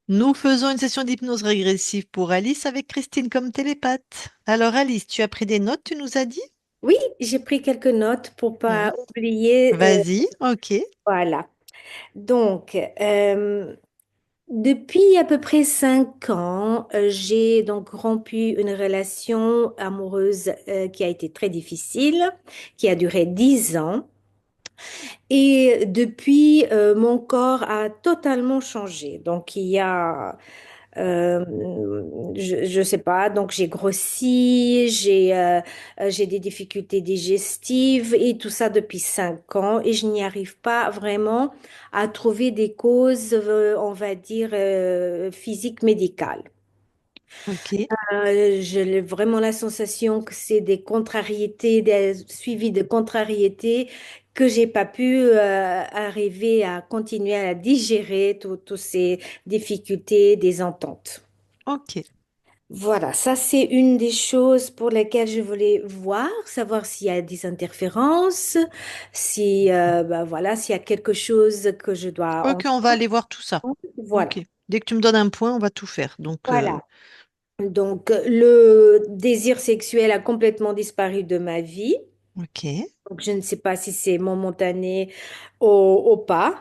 Nous faisons une session d'hypnose régressive pour Alice avec Christine comme télépathe. Alors Alice, tu as pris des notes, tu nous as dit? Oui, j'ai pris quelques notes pour Hmm. pas oublier. Vas-y, ok. Voilà. Donc, depuis à peu près 5 ans, j'ai donc rompu une relation amoureuse qui a été très difficile, qui a duré 10 ans. Et depuis, mon corps a totalement changé. Donc, il y a Euh, je sais pas, donc j'ai grossi, j'ai des difficultés digestives et tout ça depuis 5 ans et je n'y arrive pas vraiment à trouver des causes, on va dire, physiques médicales. Ok, J'ai vraiment la sensation que c'est des contrariétés, suivis de contrariétés que j'ai pas pu arriver à continuer à digérer toutes ces difficultés, des ententes. ok. Voilà, ça c'est une des choses pour lesquelles je voulais voir, savoir s'il y a des interférences, si bah voilà, s'il y a quelque chose que je dois Ok, on va aller voir tout ça. en... Ok. Voilà, Dès que tu me donnes un point, on va tout faire. Donc, voilà. Donc le désir sexuel a complètement disparu de ma vie. ok. Donc je ne sais pas si c'est momentané ou pas.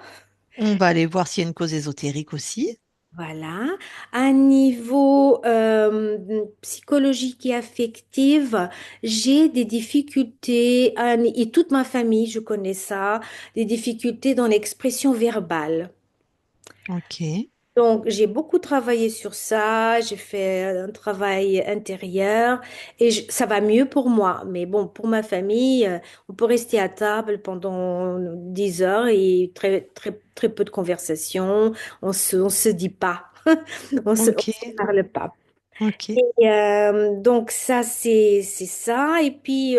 On va aller voir s'il y a une cause ésotérique aussi. Voilà. À niveau psychologique et affectif, j'ai des difficultés, et toute ma famille, je connais ça, des difficultés dans l'expression verbale. Ok. Donc, j'ai beaucoup travaillé sur ça, j'ai fait un travail intérieur et ça va mieux pour moi. Mais bon, pour ma famille, on peut rester à table pendant 10 heures et très, très, très peu de conversation. On se dit pas. On Ok. se parle pas. Ok. Et, donc ça, c'est ça. Et puis,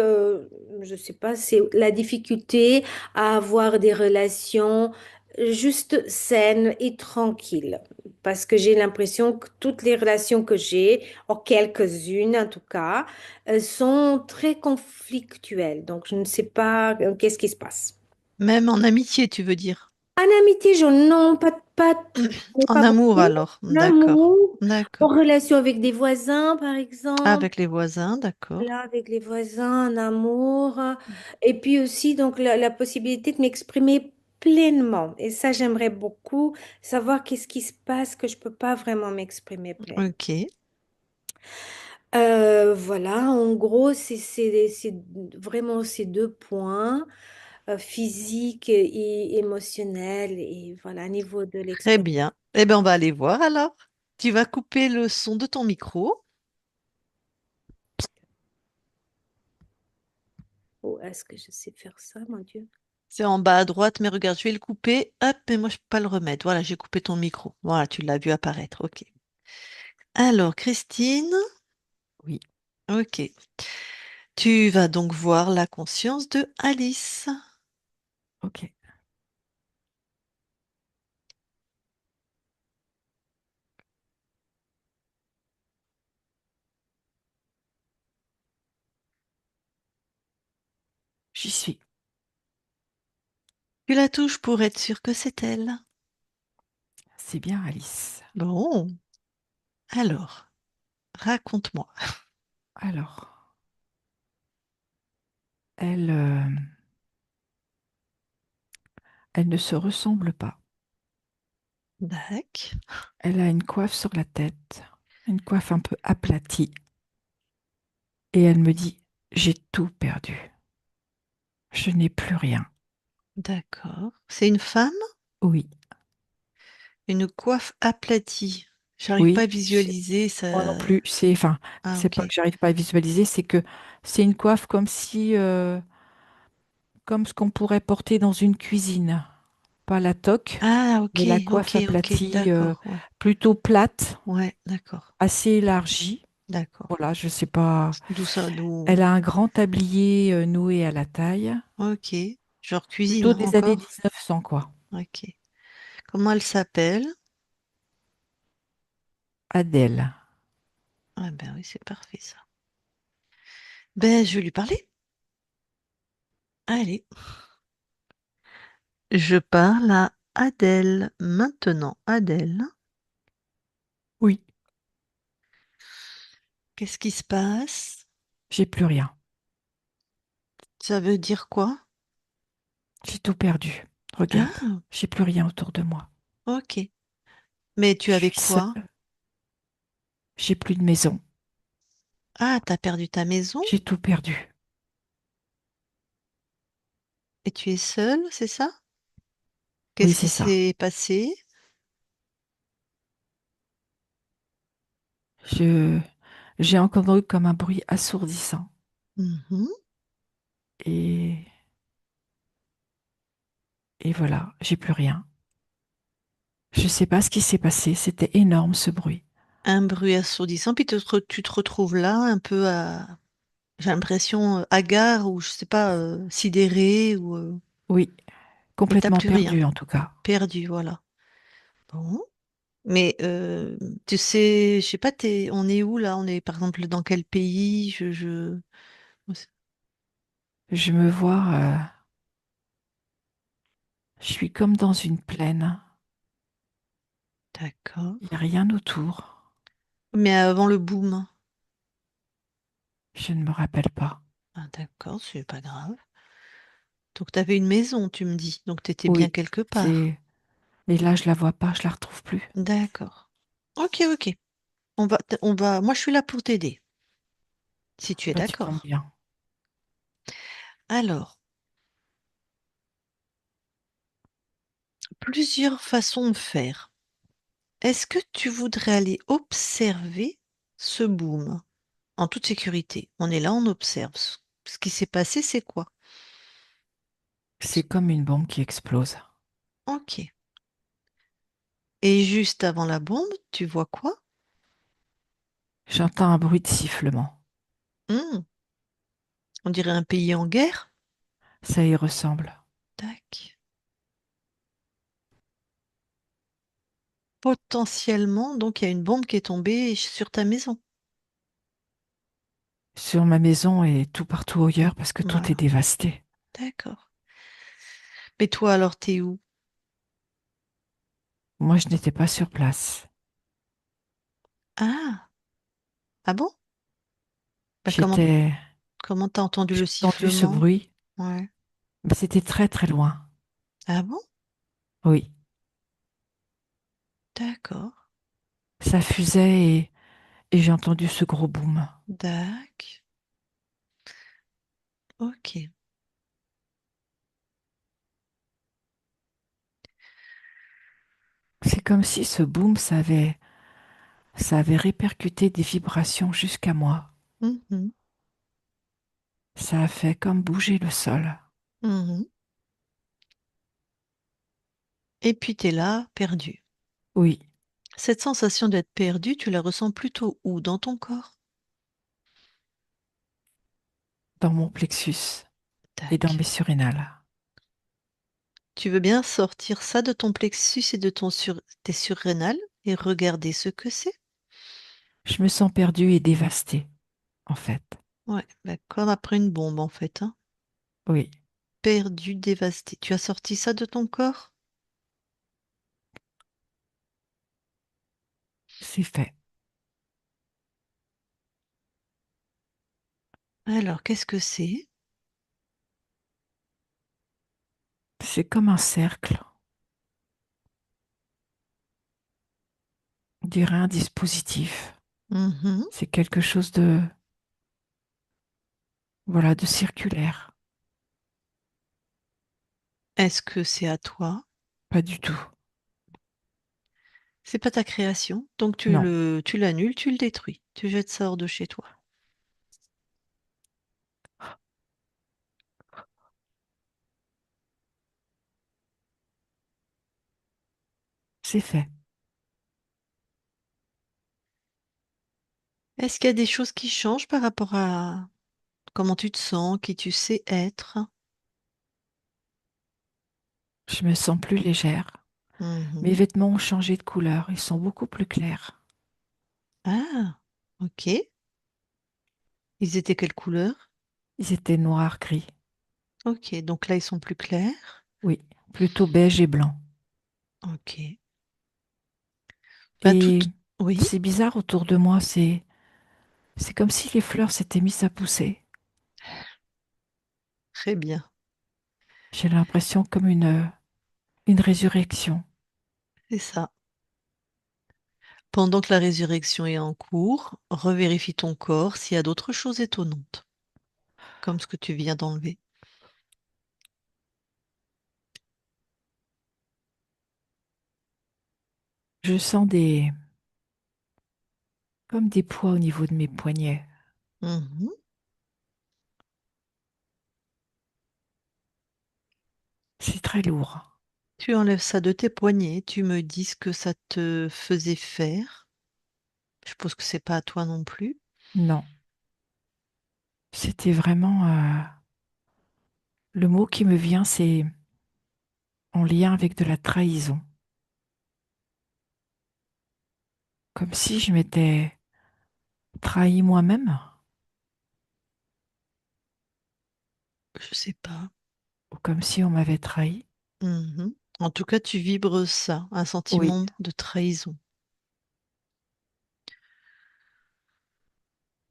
je sais pas, c'est la difficulté à avoir des relations juste saines et tranquilles. Parce que j'ai l'impression que toutes les relations que j'ai, ou quelques-unes en tout cas, sont très conflictuelles. Donc, je ne sais pas qu'est-ce qui se passe. Même en amitié, tu veux dire? En amitié, non, En pas amour beaucoup. alors. D'accord. L'amour, en D'accord. relation avec des voisins, par exemple. Avec les voisins, d'accord. Là, avec les voisins, en amour. Et puis aussi, donc, la possibilité de m'exprimer pleinement. Et ça, j'aimerais beaucoup savoir qu'est-ce qui se passe que je peux pas vraiment m'exprimer pleinement. Ok. Voilà, en gros, c'est vraiment ces deux points, physique et émotionnel. Et voilà, au niveau de Très l'expression. bien. Eh bien, on va aller voir alors. Tu vas couper le son de ton micro. Oh, est-ce que je sais faire ça, mon Dieu? C'est en bas à droite, mais regarde, je vais le couper. Hop, mais moi, je peux pas le remettre. Voilà, j'ai coupé ton micro. Voilà, tu l'as vu apparaître. Ok. Alors, Christine. Oui. Ok. Tu vas donc voir la conscience de Alice. Ok. J'y suis. Tu la touches pour être sûr que c'est elle. C'est bien, Alice. Bon, alors, raconte-moi. Alors, elle, elle ne se ressemble pas. Dac. Elle a une coiffe sur la tête, une coiffe un peu aplatie. Et elle me dit, j'ai tout perdu. Je n'ai plus rien. D'accord. C'est une femme? Oui, Une coiffe aplatie. J'arrive pas oui, à visualiser moi non ça. plus. Enfin, Ah, c'est ok. pas que j'arrive pas à visualiser, c'est que c'est une coiffe comme si, comme ce qu'on pourrait porter dans une cuisine. Pas la toque, Ah, ok, mais la ok, coiffe ok. aplatie, D'accord, ouais. plutôt plate, Ouais, d'accord. assez élargie. D'accord. Voilà, je sais pas. D'où ça, Elle d'où. a un grand tablier noué à la taille, Ok. Genre cuisine plutôt des années encore? 1900, quoi. Ok. Comment elle s'appelle? Adèle. Ah ben oui, c'est parfait ça. Ben, je vais lui parler. Allez. « Je parle à Adèle maintenant. Adèle. » Oui, Qu'est-ce qui se passe? j'ai plus rien. Ça veut dire quoi? J'ai tout perdu. Regarde, Ah, j'ai plus rien autour de moi. ok. Mais tu Je avais suis quoi? seule. J'ai plus de maison. Ah, t'as perdu ta maison J'ai tout perdu. et tu es seule, c'est ça? Oui, Qu'est-ce qui c'est ça. s'est passé? Je, j'ai entendu comme un bruit assourdissant. Mhm. Et, et voilà, j'ai plus rien. Je sais pas ce qui s'est passé. C'était énorme ce bruit. Un bruit assourdissant, puis tu te retrouves là, un peu j'ai l'impression, hagard ou je sais pas, sidéré Oui, et t'as complètement plus rien, perdu en tout cas. perdu, voilà. Bon, mais tu sais, je sais pas, on est où là? On est par exemple dans quel pays? Je me vois, je suis comme dans une plaine. D'accord. Il n'y a rien autour. Mais avant le boom. Je ne me rappelle pas. Ah, d'accord, c'est pas grave. Donc t'avais une maison, tu me dis. Donc t'étais bien Oui, quelque part. c'est. Mais là, je la vois pas, je la retrouve plus. D'accord. Ok, ok. Moi je suis là pour t'aider, si tu es Bah, tu tombes d'accord. bien. Alors, plusieurs façons de faire. Est-ce que tu voudrais aller observer ce boom en toute sécurité? On est là, on observe. Ce qui s'est passé, c'est quoi? C'est comme une bombe qui explose. Ok. Et juste avant la bombe, tu vois quoi? J'entends un bruit de sifflement. Hmm, on dirait un pays en guerre. Ça y ressemble. Tac. Potentiellement, donc il y a une bombe qui est tombée sur ta maison. Sur ma maison et tout partout ailleurs parce que tout est Voilà. dévasté. D'accord. Mais toi, alors, t'es où? Moi, je n'étais pas sur place. Ah, ah bon? Bah, J'étais. comment t'as entendu J'ai le entendu ce sifflement? bruit, Ouais. mais c'était très très loin. Ah bon? Oui, D'accord. ça fusait et j'ai entendu ce gros boom. Dac. Ok. C'est comme si ce boom, ça avait répercuté des vibrations jusqu'à moi. Mhm, Ça a fait comme bouger le sol. mhm. Et puis t'es là, perdu. Oui, Cette sensation d'être perdu, tu la ressens plutôt où? Dans ton corps? dans mon plexus et dans mes Tac. surrénales. Tu veux bien sortir ça de ton plexus et de tes surrénales et regarder ce que c'est? Je me sens perdue et dévastée, en fait. Ouais, bah, comme après une bombe en fait, hein. Oui, Perdu, dévasté. Tu as sorti ça de ton corps? c'est fait. Alors, qu'est-ce que c'est? C'est comme un cercle, on dirait un dispositif. Mhm. C'est quelque chose de, voilà, de circulaire. Est-ce que c'est à toi? Pas du tout. C'est pas ta création, donc Non, tu l'annules, tu le détruis, tu jettes ça hors de chez toi. c'est fait. Est-ce qu'il y a des choses qui changent par rapport à comment tu te sens, qui tu sais être? Je me sens plus légère. Mes Mhm. vêtements ont changé de couleur, ils sont beaucoup plus clairs. Ah, ok. Ils étaient quelle couleur? Ils étaient noirs, gris. Ok, donc là ils sont plus clairs. Oui, plutôt beige et blanc. Ok. Bah, Et Oui, C'est bizarre autour de moi, c'est comme si les fleurs s'étaient mises à pousser. très bien. J'ai l'impression comme une résurrection. C'est ça. Pendant que la résurrection est en cours, revérifie ton corps s'il y a d'autres choses étonnantes, comme ce que tu viens d'enlever. Je sens comme des poids au niveau de mes poignets. Mhm. C'est très lourd. Tu enlèves ça de tes poignets, tu me dis ce que ça te faisait faire. Je suppose que c'est pas à toi non plus. Non, c'était vraiment le mot qui me vient, c'est en lien avec de la trahison. Comme si je m'étais trahi moi-même, Je sais pas. ou comme si on m'avait trahi. Mhm. En tout cas, tu vibres ça, un Oui, sentiment de trahison.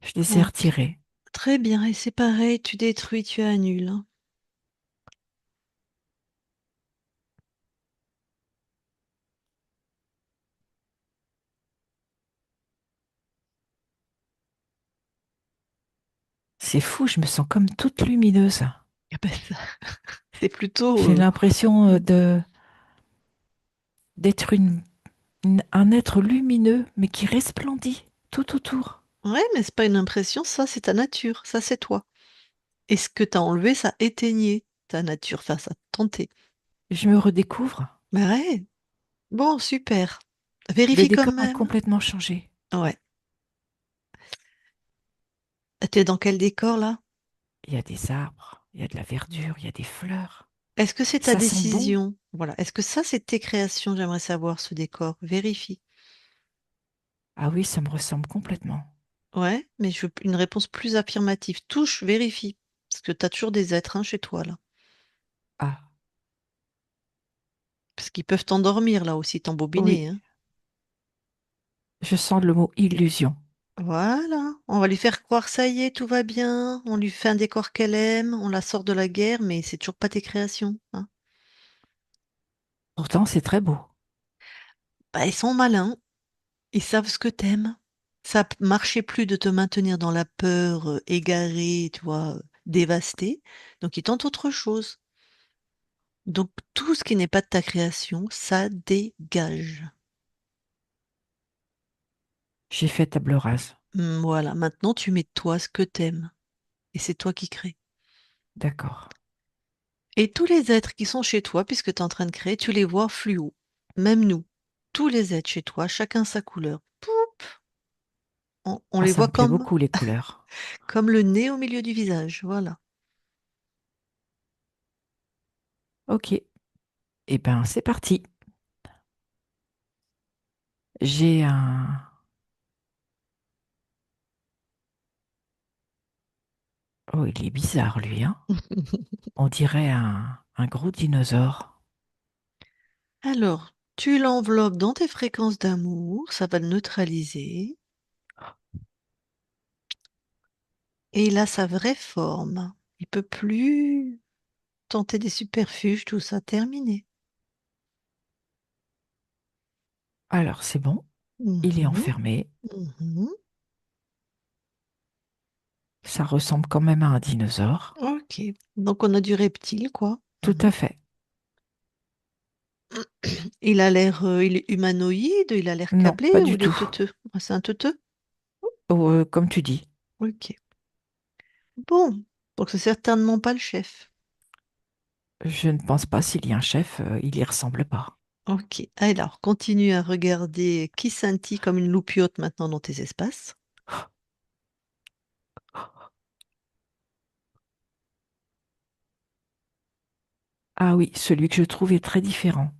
je les ai Ok. retirés. Très bien, et c'est pareil, tu détruis, tu annules, hein. C'est fou, je me sens comme toute lumineuse. Ah ben, ça, c'est plutôt... J'ai l'impression d'être un être lumineux, mais qui resplendit tout autour. Ouais, mais c'est pas une impression, ça c'est ta nature, ça c'est toi. Et ce que t'as enlevé, ça éteignait ta nature, enfin ça tentait. Je me redécouvre. Bah ouais, bon, super. Le Vérifie quand décor a même. complètement changé. Ouais. T'es dans quel décor là? Il y a des arbres, il y a de la verdure, il y a des fleurs. Est-ce que c'est ta Ça sent bon. décision? Voilà. Est-ce que ça c'est tes créations? J'aimerais savoir ce décor. Vérifie. Ah oui, ça me ressemble complètement. Ouais, mais je veux une réponse plus affirmative. Touche, vérifie. Parce que t'as toujours des êtres hein, chez toi là. Ah Parce qu'ils peuvent t'endormir là aussi, oui, t'embobiner, hein. je sens le mot illusion. Voilà, on va lui faire croire, ça y est, tout va bien, on lui fait un décor qu'elle aime, on la sort de la guerre, mais c'est toujours pas tes créations, hein. Pourtant, c'est très beau. Bah, ils sont malins, ils savent ce que t'aimes. Marchait plus de te maintenir dans la peur, égarée, tu vois, dévastée. Donc ils tentent autre chose. Donc tout ce qui n'est pas de ta création, ça dégage. J'ai fait table rase. Voilà, maintenant tu mets toi ce que t'aimes. Et c'est toi qui crées. D'accord. Et tous les êtres qui sont chez toi, puisque tu es en train de créer, tu les vois fluo. Même nous. Tous les êtres chez toi, chacun sa couleur. Poup, on Ah, les ça voit me plaît comme, beaucoup les couleurs. comme le nez au milieu du visage. Voilà. Ok. Eh ben, c'est parti. J'ai un... Oh, il est bizarre, lui, hein. On dirait un gros dinosaure. Alors, tu l'enveloppes dans tes fréquences d'amour, ça va le neutraliser. Et il a sa vraie forme. Il peut plus tenter des superfuges, tout ça, terminé. Alors, c'est bon. Il est Mhm, enfermé. mhm. Ça ressemble quand même à un dinosaure. Ok. Donc on a du reptile, quoi. Tout Mhm. à fait. Il a l'air, il est humanoïde, il a l'air Non, câblé pas ou du il est tout. teuteux? Ah, c'est un teuteux? Oh, comme tu dis, Ok. Bon, donc c'est certainement pas le chef. je ne pense pas s'il y a un chef, il y ressemble pas. Ok. Alors, continue à regarder qui scintille comme une loupiote maintenant dans tes espaces. Ah oui, celui que je trouve est très différent.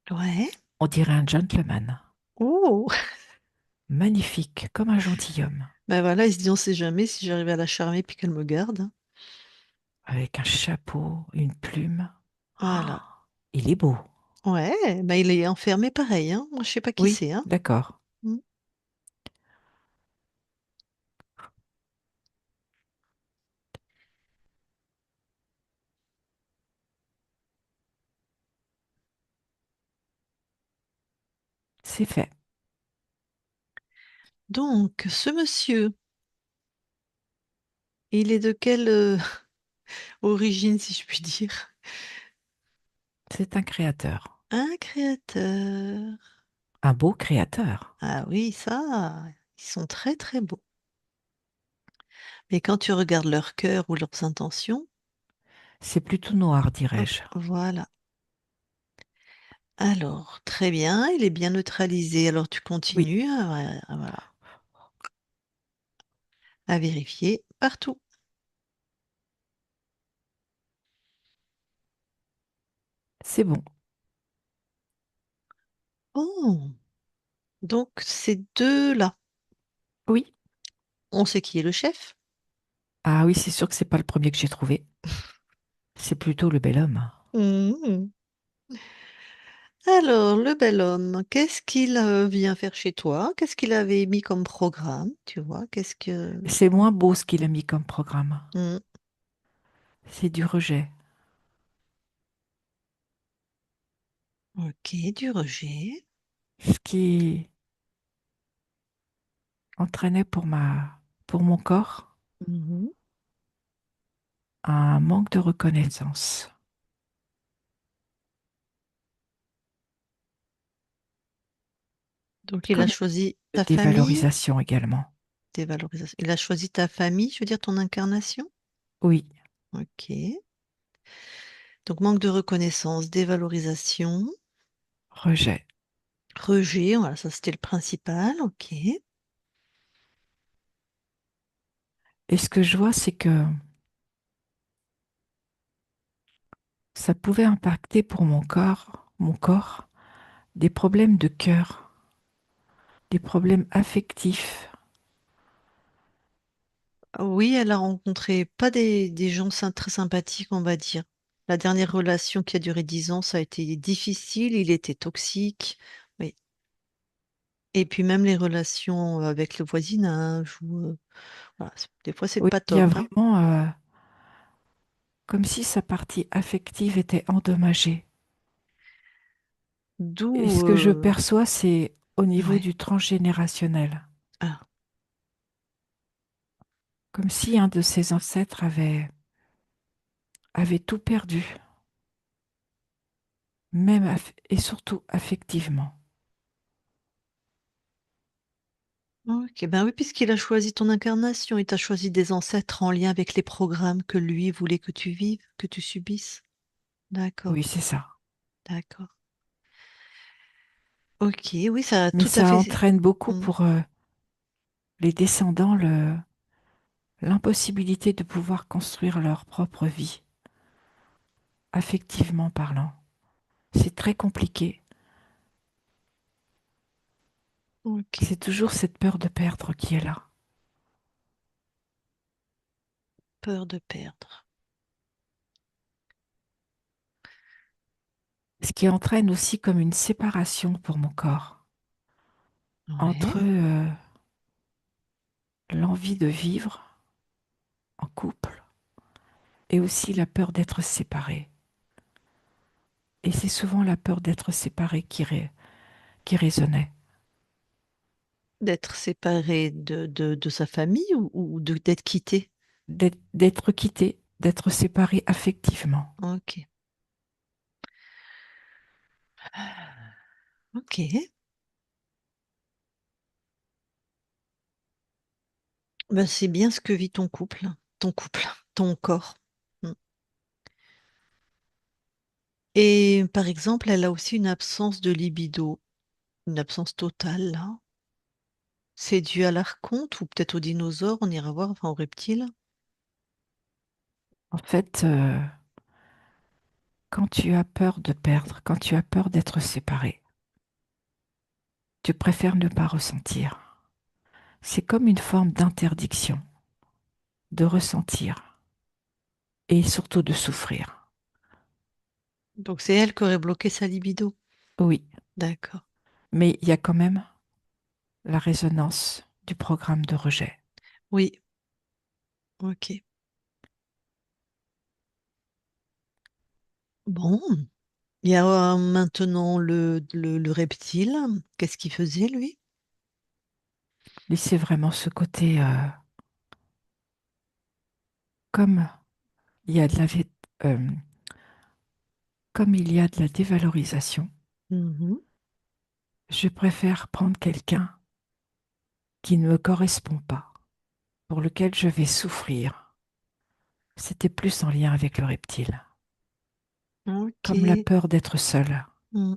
Ouais. On dirait un gentleman. Oh! Magnifique, comme un gentilhomme, Ben voilà, il se dit on sait jamais si j'arrive à la charmer puis qu'elle me garde. avec un chapeau, une plume. Voilà. Ah, il est beau. Ouais, ben il est enfermé pareil, hein. Moi, je sais pas qui Oui, c'est, hein. d'accord. c'est fait. Donc, ce monsieur, il est de quelle origine, si je puis dire? C'est un créateur. Un créateur. Un beau créateur. Ah oui, ça, ils sont très très beaux. Mais quand tu regardes leur cœur ou leurs intentions, C'est plutôt noir, hop, dirais-je. voilà. Alors, très bien, il est bien neutralisé. Alors, tu Oui, continues voilà, à vérifier partout. c'est bon. Oh, donc ces deux-là, Oui. on sait qui est le chef. Ah oui, c'est sûr que c'est pas le premier que j'ai trouvé. C'est plutôt le bel homme. Mhm. Alors, le bel homme, qu'est-ce qu'il vient faire chez toi? Qu'est-ce qu'il avait mis comme programme? Tu vois, qu'est-ce que... C'est moins beau ce qu'il a mis comme programme. Hmm, C'est du rejet. ok, du rejet. Ce qui entraînait pour mon corps Mhm. un manque de reconnaissance. Donc, il a Comme choisi de ta famille, dévalorisation également. tes valorisations. Il a choisi ta famille, je veux dire ton incarnation. Oui, Ok. Donc, manque de reconnaissance, dévalorisation, rejet. rejet, voilà, ça c'était le principal. Ok. Et ce que je vois, c'est que ça pouvait impacter pour mon corps, des problèmes de cœur, des problèmes affectifs. Oui, elle a rencontré pas des gens très sympathiques, on va dire. La dernière relation qui a duré 10 ans, ça a été difficile, il était toxique. Oui. Et puis même les relations avec le voisinage, voilà, des fois c'est Oui, pas il y a top, hein. vraiment comme si sa partie affective était endommagée. Et D'où, ce que je perçois, c'est au niveau ouais. du transgénérationnel. Ah, Comme si un de ses ancêtres avait tout perdu, et surtout affectivement. ok, ben oui, puisqu'il a choisi ton incarnation, il t'a choisi des ancêtres en lien avec les programmes que lui voulait que tu vives, que tu subisses. D'accord, Oui, c'est ça. d'accord. Ok, oui, ça a Mais tout à ça fait. entraîne beaucoup Hmm. pour les descendants l'impossibilité de pouvoir construire leur propre vie, affectivement parlant. C'est très compliqué. Ok, C'est toujours cette peur de perdre qui est là. peur de perdre. Ce qui entraîne aussi comme une séparation pour mon corps entre Ouais, l'envie de vivre en couple et aussi la peur d'être séparé. Et c'est souvent la peur d'être séparé qui résonnait. d'être séparé de sa famille d'être quitté. D'être quitté, d'être séparé affectivement. Ok, ok. Ben, c'est bien ce que vit ton couple, ton corps. Hmm. Et par exemple, elle a aussi une absence de libido, une absence totale là. C'est dû à l'archonte ou peut-être aux dinosaures, on ira voir, enfin aux reptiles. En fait, quand tu as peur de perdre, quand tu as peur d'être séparé, tu préfères ne pas ressentir. C'est comme une forme d'interdiction de ressentir et surtout de souffrir. Donc c'est elle qui aurait bloqué sa libido. Oui, D'accord. mais il y a quand même la résonance du programme de rejet. Oui, ok. Bon. Il y a maintenant le reptile. Qu'est-ce qu'il faisait, lui? Lui, c'est vraiment ce côté, comme il y a de la, euh, comme il y a de la dévalorisation, Mhm. je préfère prendre quelqu'un qui ne me correspond pas, pour lequel je vais souffrir. C'était plus en lien avec le reptile, comme la Ok. peur d'être seul. Mm.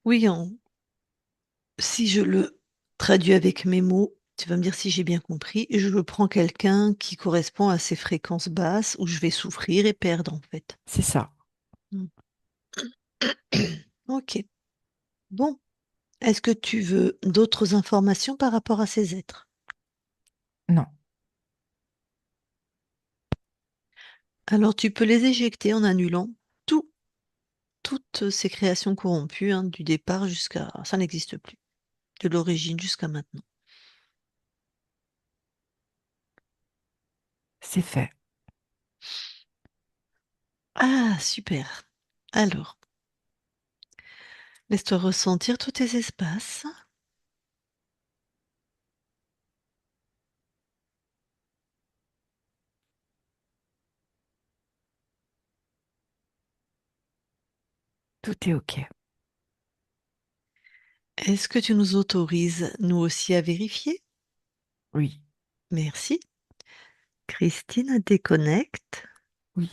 Oui, si je le traduis avec mes mots, tu vas me dire si j'ai bien compris. Je prends quelqu'un qui correspond à ces fréquences basses où je vais souffrir et perdre, en fait. C'est ça. Mm. Ok. Bon. Est-ce que tu veux d'autres informations par rapport à ces êtres? Non, Alors, tu peux les éjecter en annulant tout, toutes ces créations corrompues, hein, du départ jusqu'à... Ça n'existe plus. De l'origine jusqu'à maintenant. c'est fait. Ah, super. Alors, laisse-toi ressentir tous tes espaces. Tout est OK. Est-ce que tu nous autorises, nous aussi, à vérifier? Oui, Merci. Christine déconnecte oui,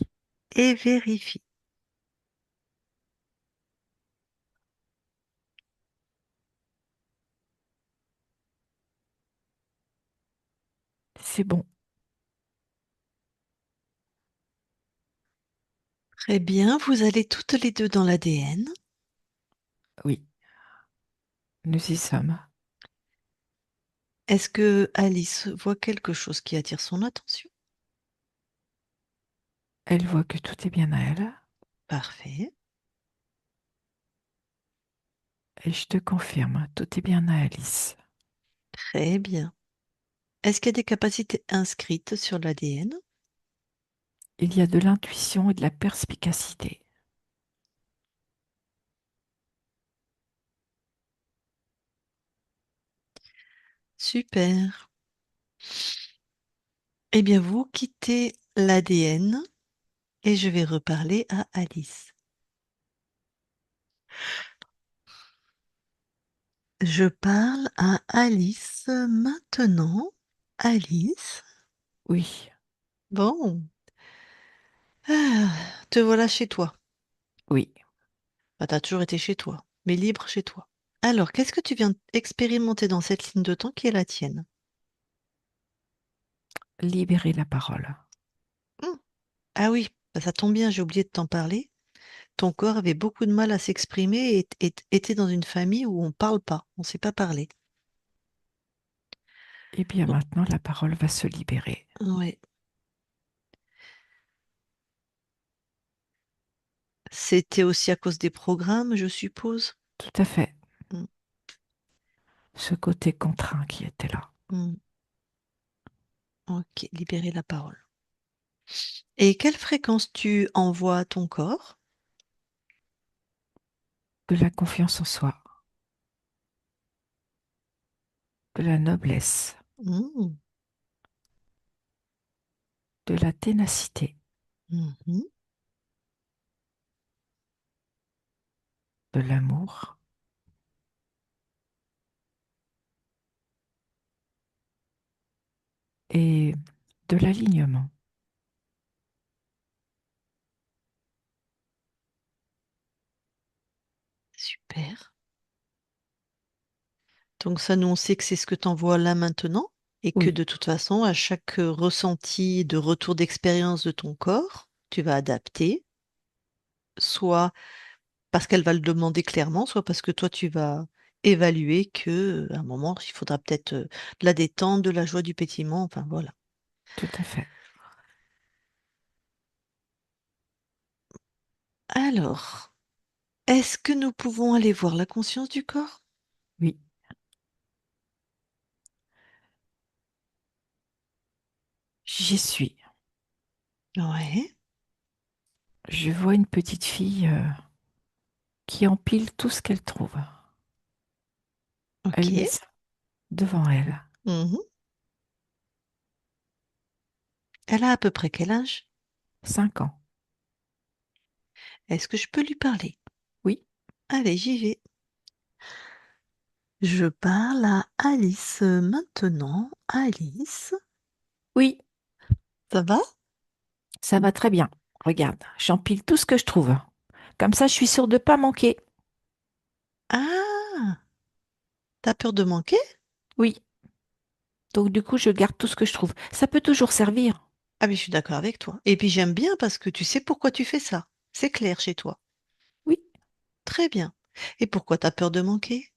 et vérifie. c'est bon. Très bien, vous allez toutes les deux dans l'ADN. Oui, nous y sommes. Est-ce que Alice voit quelque chose qui attire son attention? Elle voit que tout est bien à elle. Parfait. Et je te confirme, tout est bien à Alice. Très bien. Est-ce qu'il y a des capacités inscrites sur l'ADN? Il y a de l'intuition et de la perspicacité. Super. Eh bien, vous quittez l'ADN et je vais reparler à Alice. Je parle à Alice maintenant. Alice, Oui, bon, te voilà chez toi. oui, Bah, t'as toujours été chez toi, mais libre chez toi. Alors, qu'est-ce que tu viens expérimenter dans cette ligne de temps qui est la tienne? libérer la parole. Hmm. Ah oui, bah, ça tombe bien, j'ai oublié de t'en parler. Ton corps avait beaucoup de mal à s'exprimer et était dans une famille où on ne parle pas, on ne sait pas parler. Eh bien Donc, maintenant, la parole va se libérer. ouais. C'était aussi à cause des programmes, je suppose. Tout à fait. Hmm, Ce côté contraint qui était là. hmm. Ok, libérer la parole. Et quelle fréquence tu envoies à ton corps? De la confiance en soi, de la noblesse, Hmm, de la ténacité, mhm. de l'amour et de l'alignement. Super. Donc ça, nous, on sait que c'est ce que tu envoies là maintenant et que Oui, de toute façon, à chaque ressenti de retour d'expérience de ton corps, tu vas adapter, soit parce qu'elle va le demander clairement, soit parce que toi, tu vas évaluer que à un moment, il faudra peut-être de la détente, de la joie, du pétillement, enfin voilà. tout à fait. Alors, est-ce que nous pouvons aller voir la conscience du corps? Oui, j'y suis. Ouais. Je vois une petite fille qui empile tout ce qu'elle trouve. Ok. Elle met ça devant elle. Mhm. Elle a à peu près quel âge? 5 ans. Est-ce que je peux lui parler? Oui, Allez, j'y vais. Je parle à Alice maintenant. Alice, oui, ça va? ça va très bien. Regarde, j'empile tout ce que je trouve. Comme ça, je suis sûre de pas manquer. Ah, t'as peur de manquer? Oui, donc du coup, je garde tout ce que je trouve. Ça peut toujours servir. Ah, mais je suis d'accord avec toi. Et puis j'aime bien parce que tu sais pourquoi tu fais ça. C'est clair chez toi. Oui, Très bien. Et pourquoi t'as peur de manquer?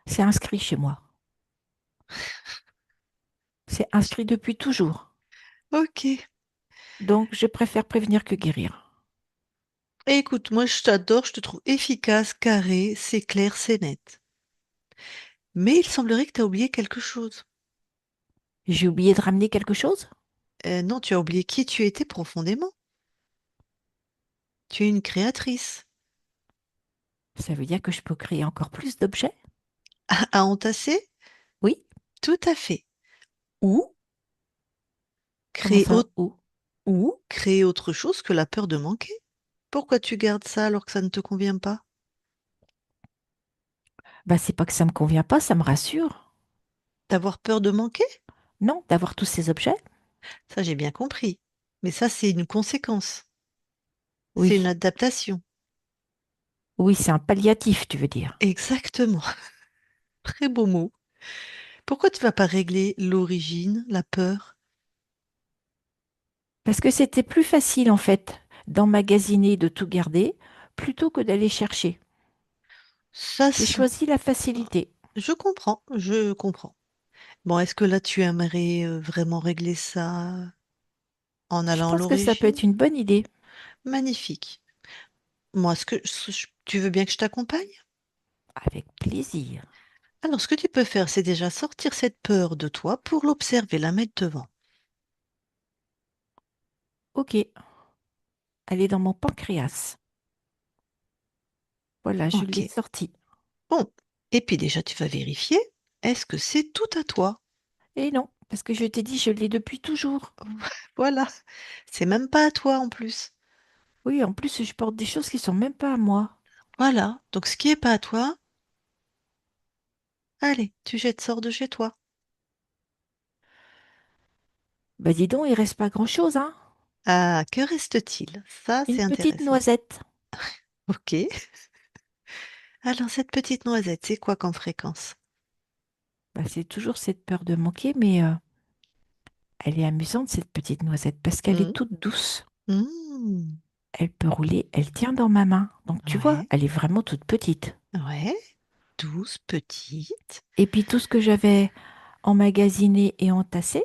c'est inscrit chez moi. C'est inscrit depuis toujours. Ok. Donc, je préfère prévenir que guérir. Et écoute, moi je t'adore, je te trouve efficace, carré, c'est clair, c'est net. Mais il semblerait que tu as oublié quelque chose. J'ai oublié de ramener quelque chose? Non, tu as oublié qui tu étais profondément. Tu es une créatrice. Ça veut dire que je peux créer encore plus d'objets? À entasser? Oui. Tout à fait. Ou Comment créer, ça? Où? ou créer autre chose que la peur de manquer. Pourquoi tu gardes ça alors que ça ne te convient pas? Bah, c'est pas que ça me convient pas, ça me rassure. D'avoir peur de manquer? Non, d'avoir tous ces objets? Ça, j'ai bien compris. Mais ça, c'est une conséquence. C'est une Oui. adaptation. Oui, c'est un palliatif, tu veux dire. Exactement. Très beau mot. Pourquoi tu vas pas régler l'origine, la peur? Parce que c'était plus facile, en fait, d'emmagasiner, de tout garder, plutôt que d'aller chercher. Ça, J'ai choisi la facilité. je comprends, je comprends. Bon, est-ce que là, tu aimerais vraiment régler ça en Je allant à pense que ça peut l'origine? être une bonne idée. Magnifique. Moi, tu veux bien que je t'accompagne? Avec plaisir. Alors, ce que tu peux faire, c'est déjà sortir cette peur de toi pour l'observer, la mettre devant. Ok, elle est dans mon pancréas. Voilà, je Ok. l'ai sortie. Bon. Et puis déjà, tu vas vérifier, est-ce que c'est tout à toi? Et non, parce que je t'ai dit, je l'ai depuis toujours. Voilà. C'est même pas à toi en plus. Oui, en plus, je porte des choses qui sont même pas à moi. Voilà. Donc, ce qui est pas à toi, allez, tu jettes, sors de chez toi. Bah dis donc, il reste pas grand-chose, hein? Ah, que reste-t-il? Ça, Une c'est petite intéressant. noisette. Ok. Alors, cette petite noisette, c'est quoi comme fréquence? Bah, c'est toujours cette peur de manquer, mais elle est amusante, cette petite noisette, parce qu'elle Hmm. est toute douce. Hmm. Elle peut rouler, elle tient dans ma main. Donc tu vois, Ouais, elle est vraiment toute petite. ouais. Douce, petite. Et puis tout ce que j'avais emmagasiné et entassé,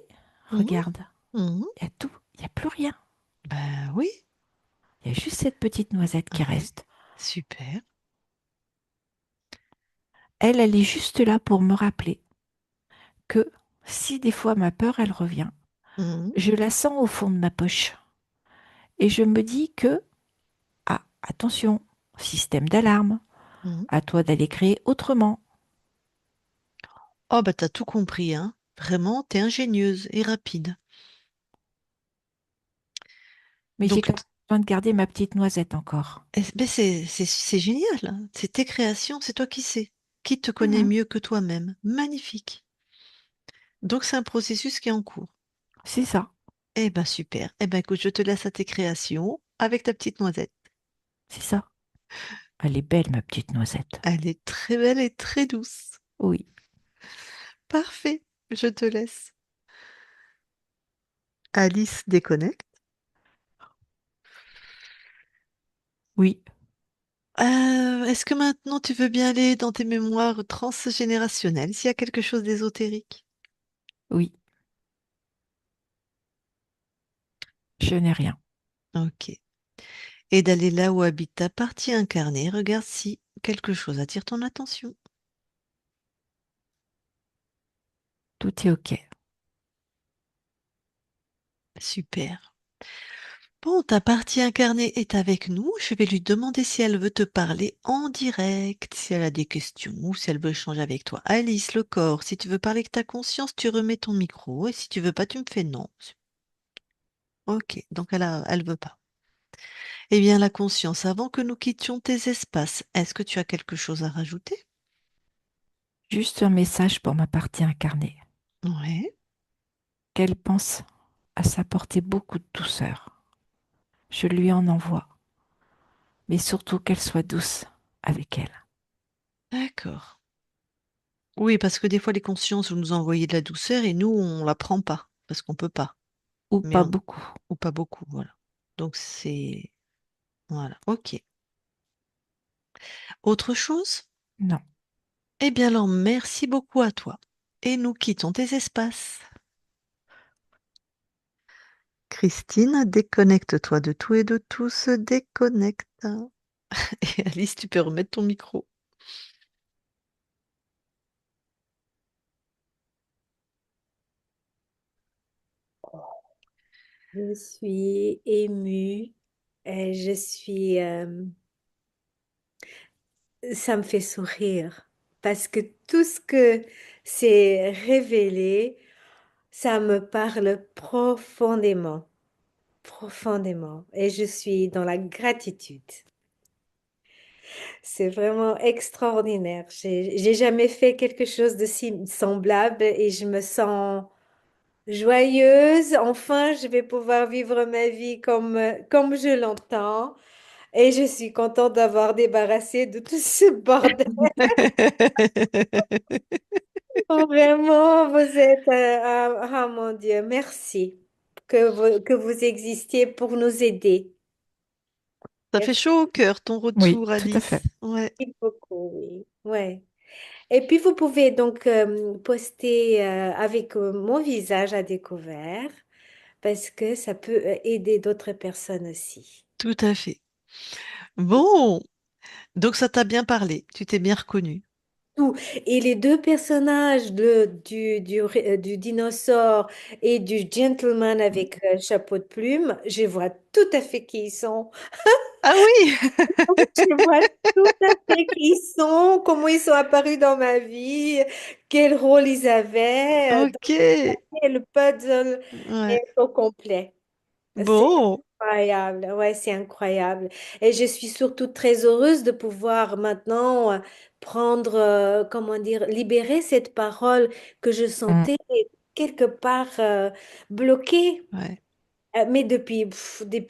Hmm. regarde, Hmm. il y a tout, il n'y a plus rien. Ben oui. Il y a juste cette petite noisette qui Ouais. reste. Super. Elle est juste là pour me rappeler que si des fois ma peur, elle revient, Hmm. je la sens au fond de ma poche. Et je me dis que, ah, attention, système d'alarme, Hmm. à toi d'aller créer autrement. Oh, bah, t'as tout compris, hein. Vraiment, t'es ingénieuse et rapide. Mais j'ai Donc, quand même besoin de garder ma petite noisette encore. ben, c'est génial, hein. C'est tes créations, c'est toi qui sais. Qui te connaît Mhm. mieux que toi-même? Magnifique. Donc, c'est un processus qui est en cours. C'est ça, Eh ben, super. Eh ben, écoute, je te laisse à tes créations avec ta petite noisette. c'est ça. Elle est belle, ma petite noisette. Elle est très belle et très douce. Oui, Parfait. Je te laisse. Alice déconnecte. oui, Est-ce que maintenant tu veux bien aller dans tes mémoires transgénérationnelles, s'il y a quelque chose d'ésotérique? oui, je n'ai rien. Ok. Et d'aller là où habite ta partie incarnée, regarde si quelque chose attire ton attention. Tout est OK. Super. Bon, ta partie incarnée est avec nous. Je vais lui demander si elle veut te parler en direct, si elle a des questions ou si elle veut échanger avec toi. Alice, le corps, si tu veux parler avec ta conscience, tu remets ton micro. Et si tu veux pas, tu me fais non. Ok, donc elle veut pas. Eh bien, la conscience, avant que nous quittions tes espaces, est-ce que tu as quelque chose à rajouter? Juste un message pour ma partie incarnée, Ouais, qu'elle pense à s'apporter beaucoup de douceur. Je lui en envoie, mais surtout qu'elle soit douce avec elle. d'accord. Oui, parce que des fois, les consciences, vous nous envoyez de la douceur et nous, on la prend pas, parce qu'on peut pas. Ou Mais pas on- beaucoup. ou pas beaucoup, voilà. Donc c'est voilà, ok. Autre chose? Non. Eh bien alors, merci beaucoup à toi. Et nous quittons tes espaces. Christine, déconnecte-toi de tout et de tout, se déconnecte. Et Alice, tu peux remettre ton micro. Je suis émue. Je suis, ça me fait sourire parce que tout ce que c'est révélé, ça me parle profondément, profondément. Et je suis dans la gratitude. C'est vraiment extraordinaire. J'ai jamais fait quelque chose de si semblable et je me sens joyeuse. Enfin, je vais pouvoir vivre ma vie comme je l'entends. Et je suis contente d'avoir débarrassé de tout ce bordel. Oh, vraiment, vous êtes... ah, mon Dieu, merci que vous existiez pour nous aider. Ça fait Merci chaud au cœur, ton Oui, retour, tout à Alice. fait. Ouais, beaucoup, oui. Ouais. Et puis, vous pouvez donc poster avec mon visage à découvert parce que ça peut aider d'autres personnes aussi. tout à fait. Bon, donc ça t'a bien parlé, tu t'es bien reconnu. Tout. Et les deux personnages du dinosaure et du gentleman avec chapeau de plume, je vois tout à fait qui ils sont. Ah oui, Je vois tout à fait qui ils sont, comment ils sont apparus dans ma vie, quel rôle ils avaient. ok. Et le puzzle Ouais. est au complet. C'est Bon, incroyable, ouais, c'est incroyable. Et je suis surtout très heureuse de pouvoir maintenant prendre, comment dire, libérer cette parole que je Mm. sentais quelque part bloquée, ouais. mais depuis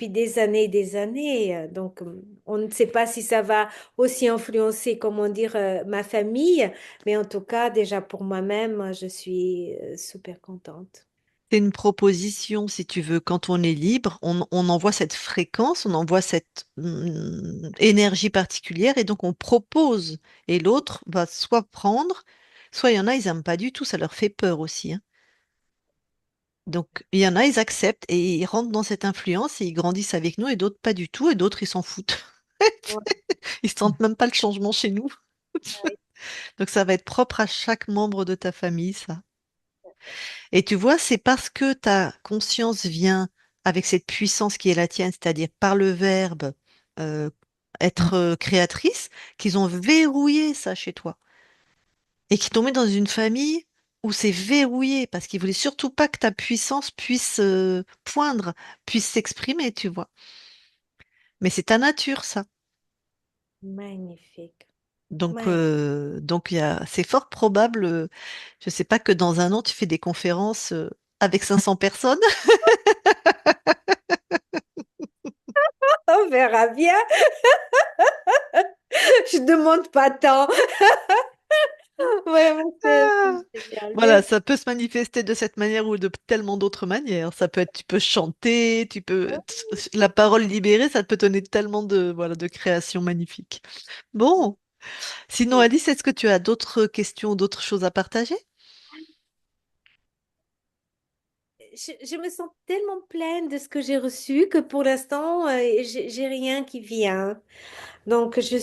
des années et des années. Donc, on ne sait pas si ça va aussi influencer, comment dire, ma famille, mais en tout cas, déjà pour moi-même, je suis super contente. C'est une proposition, si tu veux. Quand on est libre, on envoie cette fréquence, on envoie cette énergie particulière et donc on propose. Et l'autre va soit prendre, soit il y en a, ils n'aiment pas du tout, ça leur fait peur aussi, hein. Donc il y en a, ils acceptent et ils rentrent dans cette influence et ils grandissent avec nous et d'autres pas du tout et d'autres ils s'en foutent. Ouais, Ils sentent même pas le changement chez nous. Donc ça va être propre à chaque membre de ta famille, ça. Et tu vois, c'est parce que ta conscience vient avec cette puissance qui est la tienne, c'est-à-dire par le verbe euh, être Mm. créatrice, qu'ils ont verrouillé ça chez toi et qui t'ont mis dans une famille où c'est verrouillé parce qu'ils voulaient surtout pas que ta puissance puisse poindre, puisse s'exprimer, tu vois. Mais c'est ta nature, ça. magnifique. Donc c'est fort probable, je sais pas que dans un an tu fais des conférences avec 500 personnes. On verra bien. Je demande pas tant. Vraiment, c'est génial. Voilà, Merci. ça peut se manifester de cette manière ou de tellement d'autres manières. Ça peut être, tu peux chanter, la parole libérée, ça peut donner tellement voilà, de créations magnifiques. Bon, sinon Alice, est-ce que tu as d'autres questions, d'autres choses à partager? je me sens tellement pleine de ce que j'ai reçu que pour l'instant, j'ai rien qui vient. Donc, je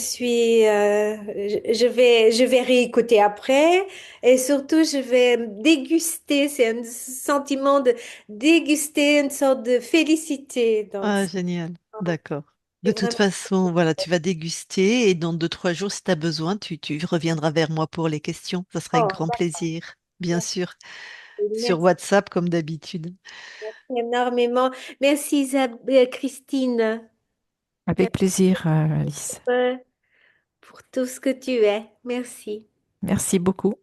vais réécouter après et surtout, je vais déguster. C'est un sentiment de déguster une sorte de félicité. Donc, Ah, génial. D'accord. De c'est toute vraiment façon, voilà, tu vas déguster et dans 2, 3 jours, si tu as besoin, tu reviendras vers moi pour les questions. Ça sera avec oh, grand plaisir, bien sûr, sur merci, WhatsApp comme d'habitude. merci énormément. Merci Christine. Avec Merci plaisir, Alice. euh, pour tout ce que tu es. Merci. Merci beaucoup.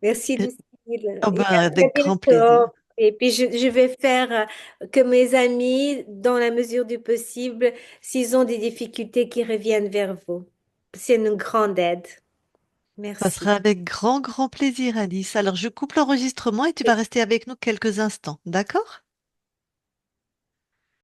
Merci Euh, Lucille. Oh Et ben, à très avec grand plaisir. bientôt. Et puis je vais faire que mes amis, dans la mesure du possible, s'ils ont des difficultés, qui reviennent vers vous. C'est une grande aide. Ça Merci. sera avec grand, grand plaisir, Alice. Alors, je coupe l'enregistrement et tu vas rester avec nous quelques instants. D'accord?